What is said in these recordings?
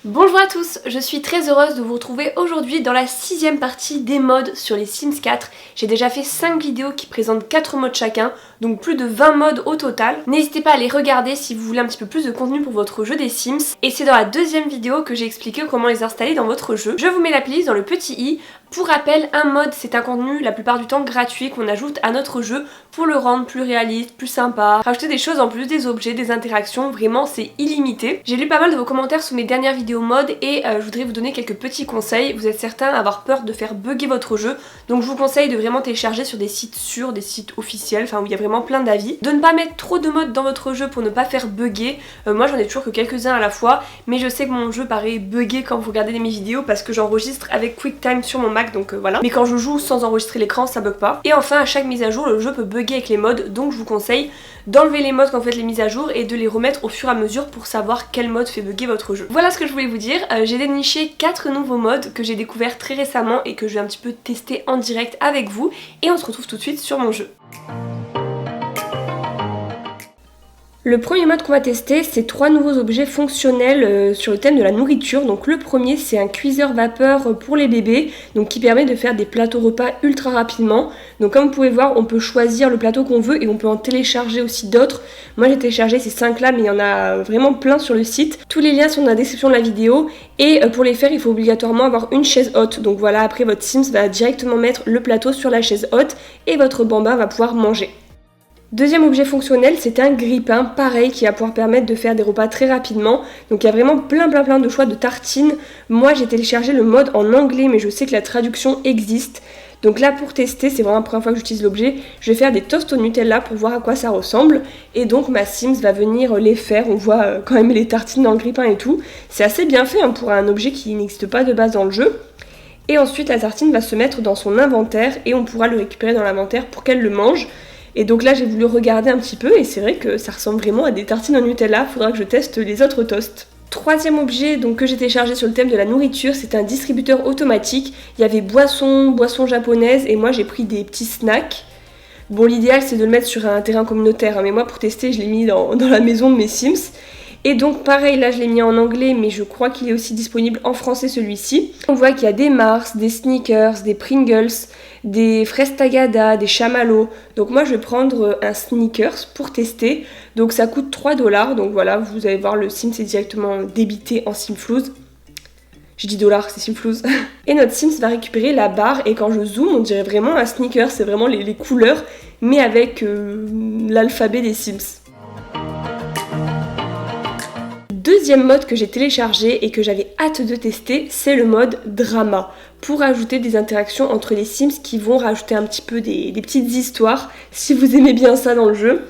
Bonjour à tous, je suis très heureuse de vous retrouver aujourd'hui dans la 6ème partie des modes sur les Sims 4. J'ai déjà fait 5 vidéos qui présentent 4 modes chacun, donc plus de 20 modes au total. N'hésitez pas à les regarder si vous voulez un petit peu plus de contenu pour votre jeu des Sims. Et c'est dans la 2ème vidéo que j'ai expliqué comment les installer dans votre jeu. Je vous mets la playlist dans le petit i. Pour rappel, un mode c'est un contenu la plupart du temps gratuit qu'on ajoute à notre jeu pour le rendre plus réaliste, plus sympa, rajouter des choses en plus, des objets, des interactions, vraiment c'est illimité. J'ai lu pas mal de vos commentaires sous mes dernières vidéos mode et je voudrais vous donner quelques petits conseils. Vous êtes certains à avoir peur de faire bugger votre jeu, donc je vous conseille de vraiment télécharger sur des sites sûrs, des sites officiels, enfin où il y a vraiment plein d'avis. De ne pas mettre trop de modes dans votre jeu pour ne pas faire bugger. Moi j'en ai toujours que quelques-uns à la fois, mais je sais que mon jeu paraît bugger quand vous regardez mes vidéos parce que j'enregistre avec QuickTime sur mon Mac. Donc voilà, mais quand je joue sans enregistrer l'écran ça bug pas. Et enfin à chaque mise à jour le jeu peut bugger avec les modes, donc je vous conseille d'enlever les modes quand vous faites les mises à jour et de les remettre au fur et à mesure pour savoir quel mode fait bugger votre jeu. Voilà ce que je voulais vous dire. J'ai déniché 4 nouveaux modes que j'ai découverts très récemment et que je vais un petit peu tester en direct avec vous, et on se retrouve tout de suite sur mon jeu. Le premier mode qu'on va tester, c'est 3 nouveaux objets fonctionnels sur le thème de la nourriture. Donc le premier, c'est un cuiseur vapeur pour les bébés, donc qui permet de faire des plateaux repas ultra rapidement. Donc comme vous pouvez voir, on peut choisir le plateau qu'on veut et on peut en télécharger aussi d'autres. Moi j'ai téléchargé ces 5 là, mais il y en a vraiment plein sur le site. Tous les liens sont dans la description de la vidéo, et pour les faire, il faut obligatoirement avoir une chaise haute. Donc voilà, après votre Sims va directement mettre le plateau sur la chaise haute et votre bambin va pouvoir manger. Deuxième objet fonctionnel, c'est un grille-pain, pareil, qui va pouvoir permettre de faire des repas très rapidement. Donc il y a vraiment plein de choix de tartines. Moi j'ai téléchargé le mode en anglais, mais je sais que la traduction existe. Donc là pour tester, c'est vraiment la première fois que j'utilise l'objet, je vais faire des toasts au Nutella pour voir à quoi ça ressemble. Et donc ma Sims va venir les faire, on voit quand même les tartines dans le grille-pain et tout. C'est assez bien fait pour un objet qui n'existe pas de base dans le jeu. Et ensuite la tartine va se mettre dans son inventaire et on pourra le récupérer dans l'inventaire pour qu'elle le mange. Et donc là j'ai voulu regarder un petit peu et c'est vrai que ça ressemble vraiment à des tartines au Nutella, faudra que je teste les autres toasts. Troisième objet donc, que j'ai téléchargé sur le thème de la nourriture, c'est un distributeur automatique. Il y avait boissons japonaises et moi j'ai pris des petits snacks. Bon, l'idéal c'est de le mettre sur un terrain communautaire, mais moi pour tester je l'ai mis dans la maison de mes Sims. Et donc pareil, là je l'ai mis en anglais, mais je crois qu'il est aussi disponible en français celui-ci. On voit qu'il y a des Mars, des Snickers, des Pringles, des fraises Tagada, des chamallows. Donc moi je vais prendre un Snickers pour tester. Donc ça coûte 3$, donc voilà, vous allez voir, le Sims est directement débité en Simflouz. J'ai dit dollars, c'est Simflouz. Et notre Sims va récupérer la barre, et quand je zoome, on dirait vraiment un Snickers, c'est vraiment les couleurs, mais avec l'alphabet des Sims. Deuxième mode que j'ai téléchargé et que j'avais hâte de tester, c'est le mode drama, pour ajouter des interactions entre les Sims qui vont rajouter un petit peu des petites histoires, si vous aimez bien ça dans le jeu.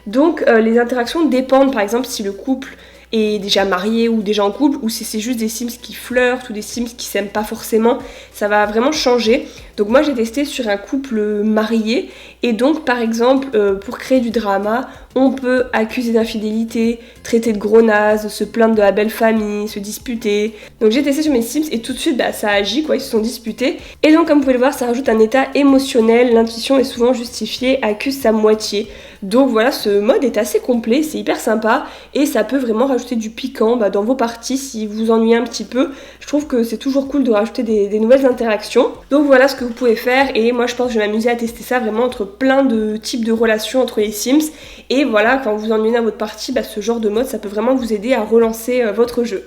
Donc les interactions dépendent, par exemple si le couple est déjà marié ou déjà en couple, ou si c'est juste des Sims qui flirtent ou des Sims qui s'aiment pas forcément, ça va vraiment changer. Donc moi j'ai testé sur un couple marié, et donc par exemple pour créer du drama, on peut accuser d'infidélité, traiter de gros nazes, se plaindre de la belle famille, se disputer. Donc j'ai testé sur mes Sims et tout de suite ça agit quoi, ils se sont disputés. Et donc comme vous pouvez le voir, ça rajoute un état émotionnel, l'intuition est souvent justifiée, accuse sa moitié. Donc voilà, ce mode est assez complet, c'est hyper sympa et ça peut vraiment rajouter du piquant dans vos parties si vous vous ennuyez un petit peu. Je trouve que c'est toujours cool de rajouter des nouvelles interactions. Donc voilà ce que vous pouvez faire, et moi je pense que je vais m'amuser à tester ça vraiment entre plein de types de relations entre les Sims. Et voilà, quand vous ennuyez dans votre partie, ce genre de mode ça peut vraiment vous aider à relancer votre jeu.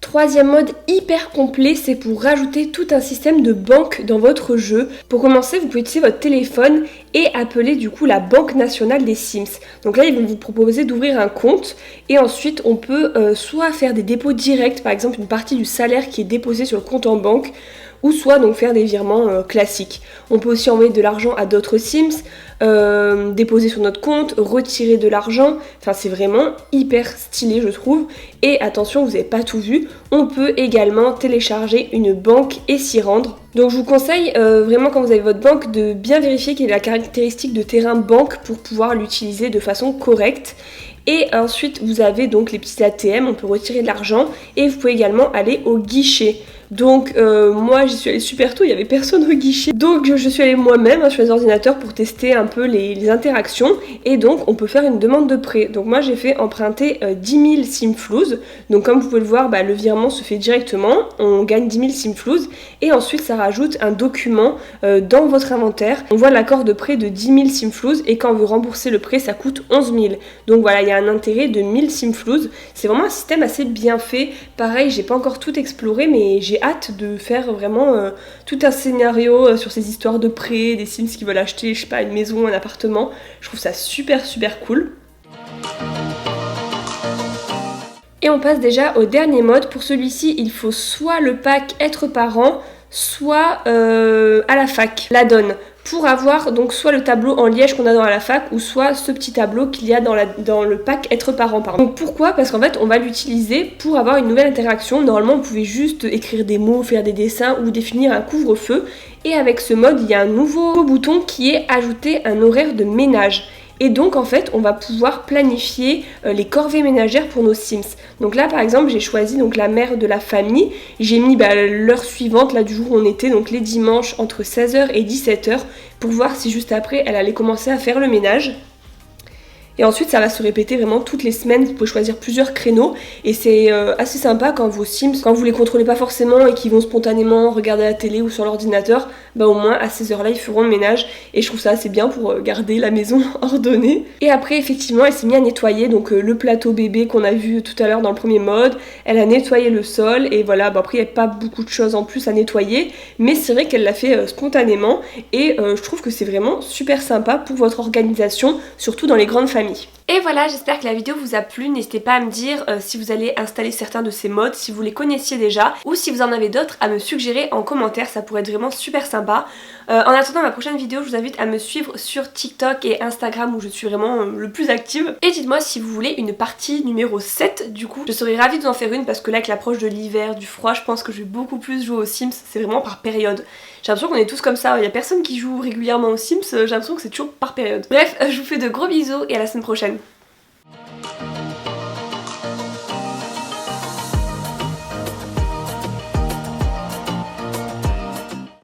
Troisième mode hyper complet, c'est pour rajouter tout un système de banque dans votre jeu. Pour commencer, vous pouvez utiliser votre téléphone et appeler du coup la Banque nationale des Sims. Donc là, ils vont vous proposer d'ouvrir un compte, et ensuite on peut soit faire des dépôts directs, par exemple une partie du salaire qui est déposée sur le compte en banque, ou soit donc faire des virements classiques. On peut aussi envoyer de l'argent à d'autres Sims, déposer sur notre compte, retirer de l'argent, enfin c'est vraiment hyper stylé je trouve. Et attention, vous n'avez pas tout vu, on peut également télécharger une banque et s'y rendre. Donc je vous conseille vraiment quand vous avez votre banque de bien vérifier quelle est la caractéristique de terrain banque pour pouvoir l'utiliser de façon correcte. Et ensuite vous avez donc les petits ATM, on peut retirer de l'argent, et vous pouvez également aller au guichet. Donc moi j'y suis allée super tôt, il y avait personne au guichet. Donc je suis allée moi-même sur les ordinateurs pour tester un peu les interactions. Et donc on peut faire une demande de prêt. Donc moi j'ai fait emprunter 10 000 Simflouz. Donc comme vous pouvez le voir, le virement se fait directement. On gagne 10 000 Simflouz. Et ensuite ça rajoute un document dans votre inventaire. On voit l'accord de prêt de 10 000 Simflouz. Et quand vous remboursez le prêt, ça coûte 11 000. Donc voilà, il y a un intérêt de 1000 Simflouz. C'est vraiment un système assez bien fait. Pareil, j'ai pas encore tout exploré, mais j'ai hâte de faire vraiment tout un scénario sur ces histoires de prêts, des Sims qui veulent acheter, je sais pas, une maison, un appartement. Je trouve ça super super cool. Et on passe déjà au dernier mode. Pour celui-ci, il faut soit le pack être parent, soit à la fac, la donne. Pour avoir donc soit le tableau en liège qu'on a dans la fac ou soit ce petit tableau qu'il y a dans le pack être parent. Donc pourquoi? Parce qu'en fait on va l'utiliser pour avoir une nouvelle interaction. Normalement vous pouvez juste écrire des mots, faire des dessins ou définir un couvre-feu. Et avec ce mode il y a un nouveau bouton qui est ajouter un horaire de ménage. Et donc en fait on va pouvoir planifier les corvées ménagères pour nos Sims. Donc là par exemple j'ai choisi donc la mère de la famille. J'ai mis l'heure suivante là du jour où on était, donc les dimanches entre 16h et 17h, pour voir si juste après elle allait commencer à faire le ménage. Et ensuite ça va se répéter vraiment toutes les semaines, vous pouvez choisir plusieurs créneaux et c'est assez sympa quand vos Sims, quand vous les contrôlez pas forcément et qu'ils vont spontanément regarder la télé ou sur l'ordinateur, au moins à ces heures là ils feront le ménage et je trouve ça assez bien pour garder la maison ordonnée. Et après effectivement elle s'est mise à nettoyer donc le plateau bébé qu'on a vu tout à l'heure dans le premier mode, elle a nettoyé le sol et voilà, après il n'y a pas beaucoup de choses en plus à nettoyer, mais c'est vrai qu'elle l'a fait spontanément et je trouve que c'est vraiment super sympa pour votre organisation, surtout dans les grandes familles. Et voilà, j'espère que la vidéo vous a plu. N'hésitez pas à me dire si vous allez installer certains de ces modes, si vous les connaissiez déjà, ou si vous en avez d'autres à me suggérer en commentaire, ça pourrait être vraiment super sympa. En attendant ma prochaine vidéo, je vous invite à me suivre sur TikTok et Instagram où je suis vraiment le plus active. Et dites-moi si vous voulez une partie numéro 7 du coup. Je serais ravie de vous en faire une parce que là avec l'approche de l'hiver, du froid, je pense que je vais beaucoup plus jouer aux Sims. C'est vraiment par période. J'ai l'impression qu'on est tous comme ça, il n'y a personne qui joue régulièrement aux Sims, j'ai l'impression que c'est toujours par période. Bref, je vous fais de gros bisous et à la semaine prochaine.